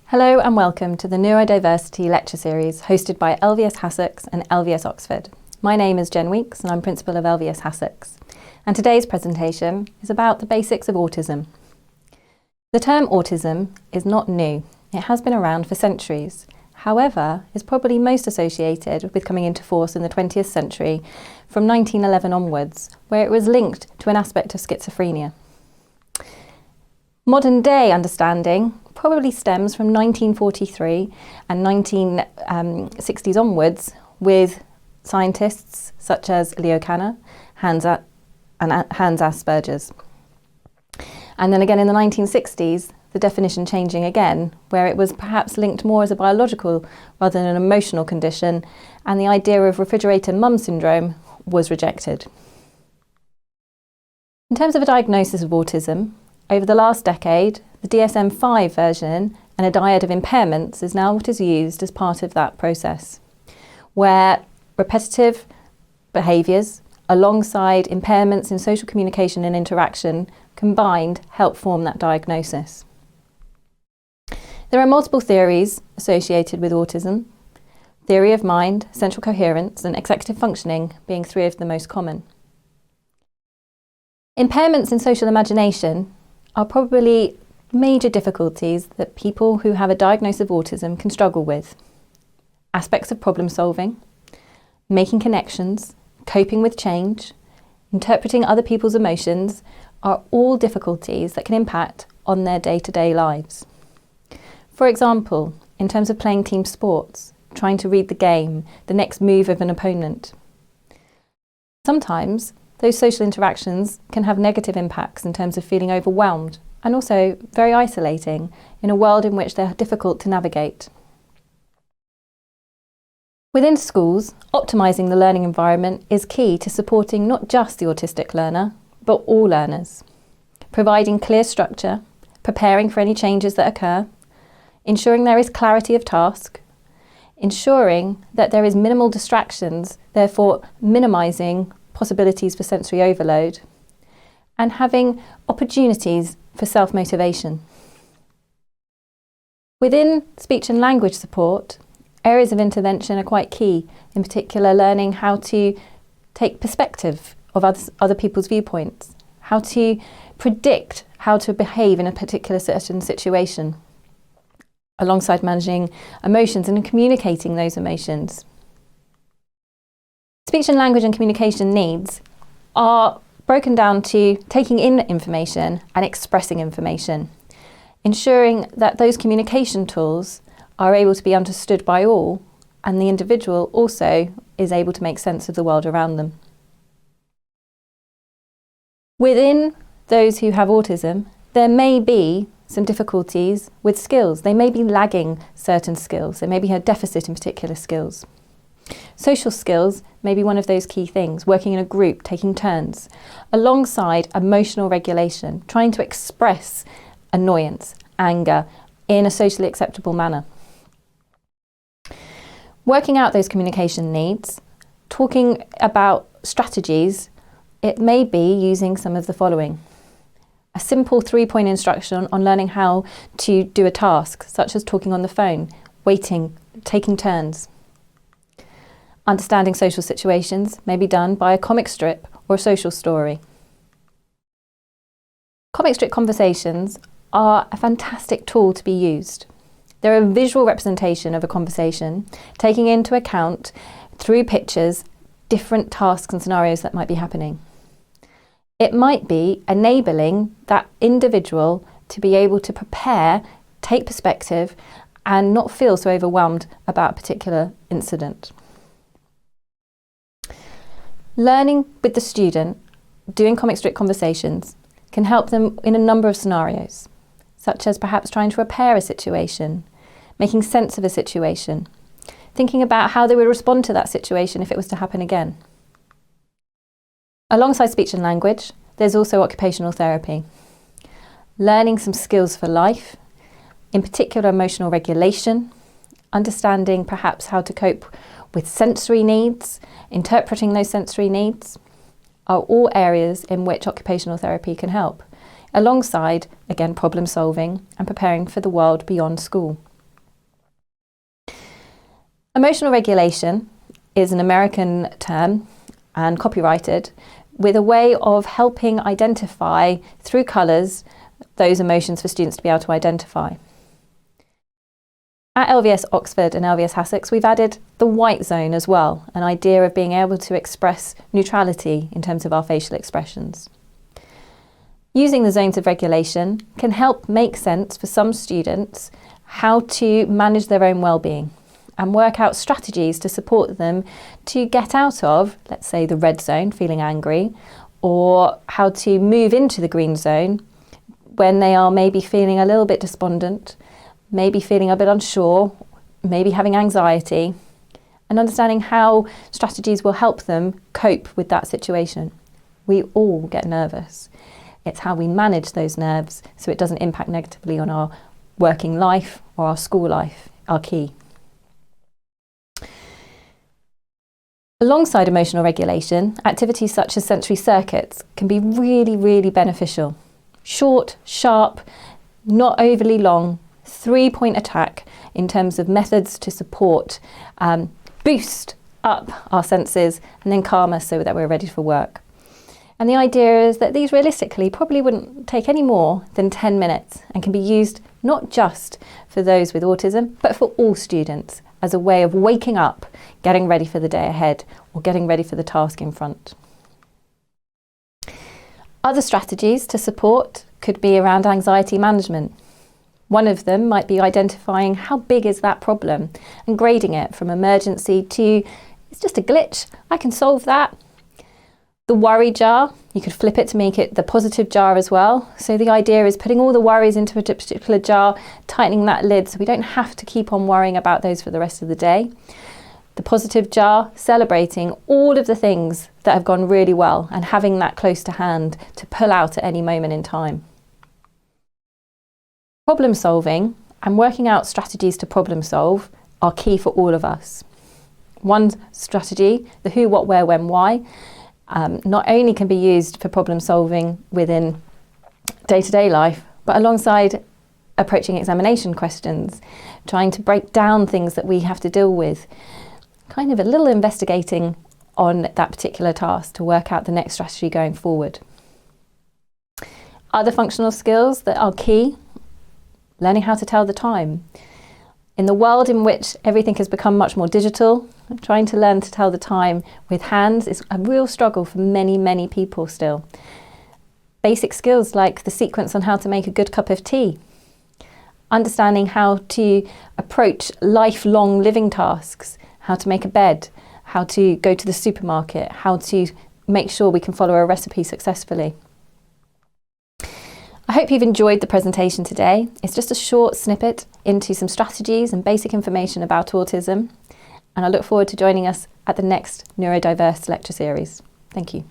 Hello and welcome to the Neurodiversity lecture series hosted by LVS Hassocks and LVS Oxford. My name is Jen Weeks and I'm Principal of LVS Hassocks. And today's presentation is about the basics of autism. The term autism is not new. It has been around for centuries. However, is probably most associated with coming into force in the 20th century from 1911 onwards, where it was linked to an aspect of schizophrenia. Modern day understanding probably stems from 1943 and 1960s onwards, with scientists such as Leo Kanner and Hans Asperger's. And then again in the 1960s, the definition changing again, where it was perhaps linked more as a biological rather than an emotional condition, and the idea of refrigerator mum syndrome was rejected. In terms of a diagnosis of autism, over the last decade, the DSM-5 version and a dyad of impairments is now what is used as part of that process, where repetitive behaviours alongside impairments in social communication and interaction combined help form that diagnosis. There are multiple theories associated with autism, theory of mind, central coherence and executive functioning being three of the most common. Impairments in social imagination are probably major difficulties that people who have a diagnosis of autism can struggle with. Aspects of problem solving, making connections, coping with change, interpreting other people's emotions are all difficulties that can impact on their day-to-day lives. For example, in terms of playing team sports, trying to read the game, the next move of an opponent. Sometimes those social interactions can have negative impacts in terms of feeling overwhelmed and also very isolating in a world in which they're difficult to navigate. Within schools, optimising the learning environment is key to supporting not just the autistic learner, but all learners. Providing clear structure, preparing for any changes that occur, ensuring there is clarity of task, ensuring that there is minimal distractions, therefore minimising possibilities for sensory overload, and having opportunities for self-motivation. Within speech and language support, areas of intervention are quite key, in particular learning how to take perspective of other people's viewpoints, how to predict how to behave in a particular certain situation, alongside managing emotions and communicating those emotions. Speech and language and communication needs are broken down to taking in information and expressing information, ensuring that those communication tools are able to be understood by all and the individual also is able to make sense of the world around them. Within those who have autism, there may be some difficulties with skills. They may be lagging certain skills. They may be a deficit in particular skills. Social skills may be one of those key things, working in a group, taking turns, alongside emotional regulation, trying to express annoyance, anger in a socially acceptable manner. Working out those communication needs, talking about strategies, it may be using some of the following. A simple 3-point instruction on learning how to do a task, such as talking on the phone, waiting, taking turns. Understanding social situations may be done by a comic strip or a social story. Comic strip conversations are a fantastic tool to be used. They're a visual representation of a conversation, taking into account, through pictures, different tasks and scenarios that might be happening. It might be enabling that individual to be able to prepare, take perspective, and not feel so overwhelmed about a particular incident. Learning with the student, doing comic strip conversations, can help them in a number of scenarios, such as perhaps trying to repair a situation, making sense of a situation, thinking about how they would respond to that situation if it was to happen again. Alongside speech and language, there's also occupational therapy. Learning some skills for life, in particular emotional regulation, understanding perhaps how to cope with sensory needs, interpreting those sensory needs, are all areas in which occupational therapy can help, alongside, again, problem solving and preparing for the world beyond school. Emotional regulation is an American term and copyrighted, with a way of helping identify through colours those emotions for students to be able to identify. At LVS Oxford and LVS Hassocks, we've added the white zone as well, an idea of being able to express neutrality in terms of our facial expressions. Using the zones of regulation can help make sense for some students how to manage their own well-being and work out strategies to support them to get out of, let's say, the red zone, feeling angry, or how to move into the green zone when they are maybe feeling a little bit despondent, maybe feeling a bit unsure, maybe having anxiety, and understanding how strategies will help them cope with that situation. We all get nervous. It's how we manage those nerves so it doesn't impact negatively on our working life or our school life, our key. Alongside emotional regulation, activities such as sensory circuits can be really, really beneficial. Short, sharp, not overly long, 3-point attack in terms of methods to support, boost up our senses and then calm us so that we're ready for work. And the idea is that these realistically probably wouldn't take any more than 10 minutes and can be used not just for those with autism, but for all students as a way of waking up, getting ready for the day ahead, or getting ready for the task in front. Other strategies to support could be around anxiety management. One of them might be identifying how big is that problem and grading it from emergency to, it's just a glitch, I can solve that. The worry jar, you could flip it to make it the positive jar as well. So the idea is putting all the worries into a particular jar, tightening that lid so we don't have to keep on worrying about those for the rest of the day. The positive jar, celebrating all of the things that have gone really well and having that close to hand to pull out at any moment in time. Problem solving and working out strategies to problem solve are key for all of us. One strategy, the who, what, where, when, why, not only can be used for problem solving within day-to-day life, but alongside approaching examination questions, trying to break down things that we have to deal with, kind of a little investigating on that particular task to work out the next strategy going forward. Other functional skills that are key, learning how to tell the time. In the world in which everything has become much more digital, trying to learn to tell the time with hands is a real struggle for many, many people still. Basic skills like the sequence on how to make a good cup of tea, understanding how to approach lifelong living tasks, how to make a bed, how to go to the supermarket, how to make sure we can follow a recipe successfully. I hope you've enjoyed the presentation today. It's just a short snippet into some strategies and basic information about autism, and I look forward to joining us at the next neurodiverse lecture series. Thank you.